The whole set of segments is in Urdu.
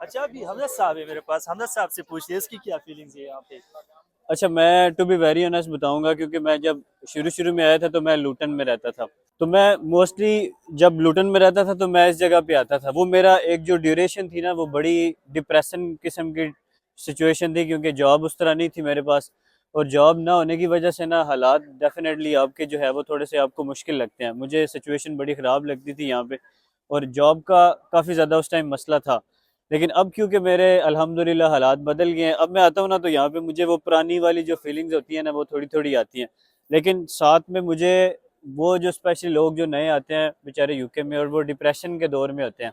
اچھا ابھی حمزہ صاحب ہے میرے پاس، حمزہ صاحب سے پوچھتے ہیں اس کی کیا فیلنگز ہے یہاں پہ۔ اچھا میں ٹو بی ویری آنیسٹ بتاؤں گا، کیونکہ میں جب شروع میں آیا تھا تو میں لوٹن میں رہتا تھا، تو میں موسٹلی جب لوٹن میں رہتا تھا تو میں اس جگہ پہ آتا تھا. وہ میرا ایک جو ڈیوریشن تھی نا وہ بڑی ڈپریسن قسم کی سچویشن تھی، کیونکہ جاب اس طرح نہیں تھی میرے پاس، اور جاب نہ ہونے کی وجہ سے نا حالات ڈیفینیٹلی آپ کے جو ہے وہ تھوڑے سے آپ کو مشکل لگتے ہیں. مجھے سچویشن بڑی خراب لگتی تھی یہاں پہ، اور جاب کا کافی زیادہ اس ٹائم مسئلہ تھا. لیکن اب کیونکہ میرے الحمدللہ حالات بدل گئے ہیں، اب میں آتا ہوں نا تو یہاں پہ مجھے وہ پرانی والی جو فیلنگز ہوتی ہیں نا وہ تھوڑی تھوڑی آتی ہیں. لیکن ساتھ میں مجھے وہ جو اسپیشلی لوگ جو نئے آتے ہیں بیچارے یو کے میں اور وہ ڈپریشن کے دور میں ہوتے ہیں،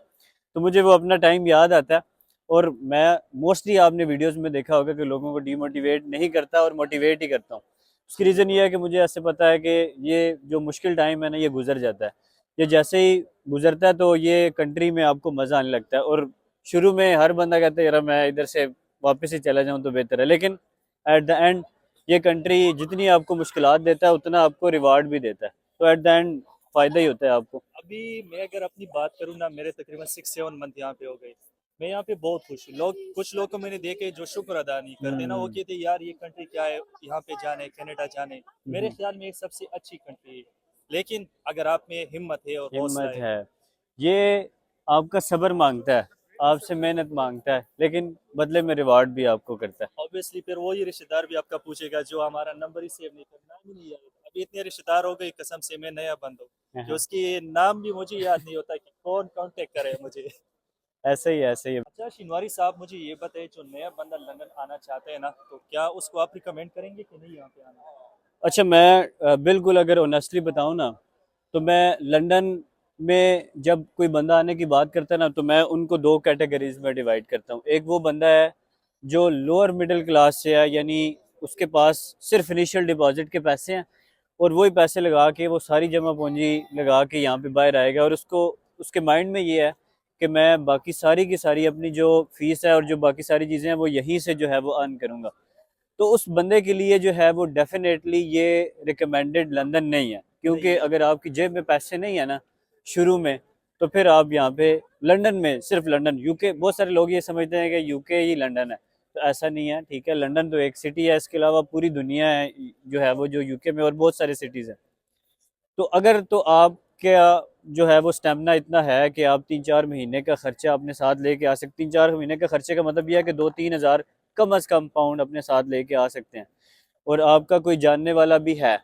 تو مجھے وہ اپنا ٹائم یاد آتا ہے. اور میں موسٹلی آپ نے ویڈیوز میں دیکھا ہوگا کہ لوگوں کو ڈی موٹیویٹ نہیں کرتا اور موٹیویٹ ہی کرتا ہوں. اس کی ریزن یہ ہے کہ مجھے ایسے پتہ ہے کہ یہ جو مشکل ٹائم ہے نا یہ گزر جاتا ہے. یہ جیسے ہی گزرتا ہے تو یہ کنٹری میں آپ کو مزہ آنے لگتا ہے. اور شروع میں ہر بندہ کہتا ہے یار میں ادھر سے واپس ہی چلا جاؤں تو بہتر ہے، لیکن ایٹ دا اینڈ یہ کنٹری جتنی آپ کو مشکلات دیتا ہے اتنا آپ کو ریوارڈ بھی دیتا ہے، تو ایٹ دا اینڈ فائدہ ہی ہوتا ہے آپ کو. ابھی میں اگر اپنی بات کروں نا، میرے تقریباً 6-7 منتھ یہاں پہ ہو گئے. میں یہاں پہ بہت خوش ہوں. کچھ لوگ کو میں نے دیکھے جو شکر ادا نہیں کرتے نا، وہ کہتے یار یہ کنٹری کیا ہے، یہاں پہ جانے کینیڈا جانے. میرے خیال میں یہ سب سے اچھی کنٹری ہے، لیکن اگر آپ میں ہمت ہے اور حوصلہ ہمت ہے. ہے، یہ آپ کا صبر مانگتا ہے، آپ سے محنت مانگتا ہے، لیکن بدلے میں ریوارڈ بھی آپ کو کرتا ہے. obviously پھر وہی رشتہ دار بھی آپ کا پوچھے گا جو ہمارا نمبر ہی سیو نہیں کرنا بھی نہیں یاد. ابھی اتنے رشتہ دار ہو گئے قسم سے میں نیا بند ہوں کہ اس کی نام بھی مجھے یاد نہیں ہوتا کہ کون کانٹیکٹ کرے مجھے. ایسے ہی. اچھا شنواری صاحب مجھے یہ بتائے، جو نیا بندہ لندن آنا چاہتا ہے نا، تو کیا اس کو آپ ریکمینڈ کریں گے کہ نہیں یہاں پہ آنا؟ اچھا میں بالکل اگر اونیسٹلی بتاؤں نا تو میں لنڈن میں جب کوئی بندہ آنے کی بات کرتا ہے نا تو میں ان کو دو کیٹیگریز میں ڈیوائڈ کرتا ہوں. ایک وہ بندہ ہے جو لوور مڈل کلاس سے ہے، یعنی اس کے پاس صرف انیشیل ڈپازٹ کے پیسے ہیں اور وہی پیسے لگا کے وہ ساری جمع پونجی لگا کے یہاں پہ باہر آئے گا، اور اس کے مائنڈ میں یہ ہے کہ میں باقی ساری کی ساری اپنی جو فیس ہے اور جو باقی ساری چیزیں ہیں وہ یہیں سے جو ہے وہ ارن کروں گا. تو اس بندے کے لیے جو ہے وہ ڈیفینیٹلی یہ ریکمینڈڈ لندن نہیں ہے، کیونکہ اگر آپ کی جیب میں پیسے نہیں ہیں نا شروع میں تو پھر آپ یہاں پہ لندن میں صرف لندن یو کے، بہت سارے لوگ یہ سمجھتے ہیں کہ یو کے ہی لندن ہے، تو ایسا نہیں ہے. ٹھیک ہے لندن تو ایک سٹی ہے، اس کے علاوہ پوری دنیا ہے جو ہے وہ جو یو کے میں اور بہت سارے سٹیز ہیں. تو اگر تو آپ کا جو ہے وہ سٹیمنا اتنا ہے کہ آپ 3-4 مہینے کا خرچہ اپنے ساتھ لے کے آ سکتے ہیں. 3-4 مہینے کا خرچے کا مطلب یہ ہے کہ 2-3 ہزار کم از کم پاؤنڈ اپنے ساتھ لے کے آ سکتے ہیں، اور آپ کا کوئی جاننے والا بھی ہے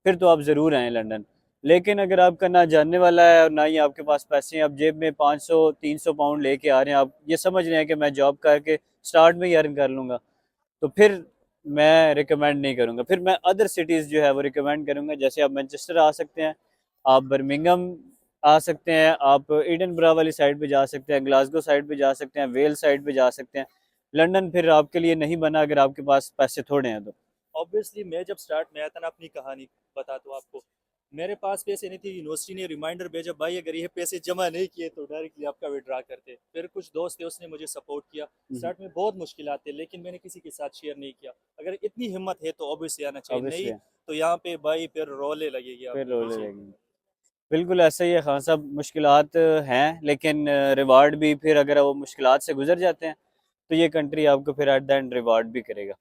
پھر تو آپ ضرور آئیں لندن. لیکن اگر آپ کا نہ جاننے والا ہے اور نہ ہی آپ کے پاس پیسے ہیں، آپ جیب میں 500-300 پاؤنڈ لے کے آ رہے ہیں، آپ یہ سمجھ رہے ہیں کہ میں جاب کر کے سٹارٹ میں ہی ارن کر لوں گا، تو پھر میں ریکمینڈ نہیں کروں گا. پھر میں ادر سٹیز جو ہے وہ ریکمینڈ کروں گا. جیسے آپ مینچسٹر آ سکتے ہیں، آپ برمنگم آ سکتے ہیں، آپ ایڈن برا والی سائڈ پہ جا سکتے ہیں، گلاسگو سائڈ پہ جا سکتے ہیں، ویل سائڈ پہ جا سکتے ہیں. لندن پھر آپ کے لیے نہیں بنا اگر آپ کے پاس پیسے تھوڑے ہیں تو. obviously میں جب سٹارٹ میں آیا تھا نا، اپنی کہانی بتاتا ہوں آپ کو. میرے پاس پیسے نہیں تھے، یونیورسٹی نے ریمائنڈر بھیجا بھائی اگر یہ پیسے جمع نہیں کیے تو ڈائریکٹلی آپ کا وڈرا کرتے. پھر کچھ دوست تھے اس نے مجھے سپورٹ کیا. سٹارٹ میں بہت مشکلات تھے لیکن میں نے کسی کے ساتھ شیئر نہیں کیا. اگر اتنی ہمت ہے تو obviously آنا چاہیے، Obviously نہیں تو یہاں پہ بھائی پھر رولے لگے گی آپ پھر کے رولے پیچھے. لگیں گے. بالکل ایسا ہی ہے خان صاحب، مشکلات ہیں لیکن ریوارڈ بھی پھر اگر وہ مشکلات سے گزر جاتے ہیں تو یہ کنٹری آپ کو پھر ایٹ دا اینڈ ریوارڈ بھی کرے گا.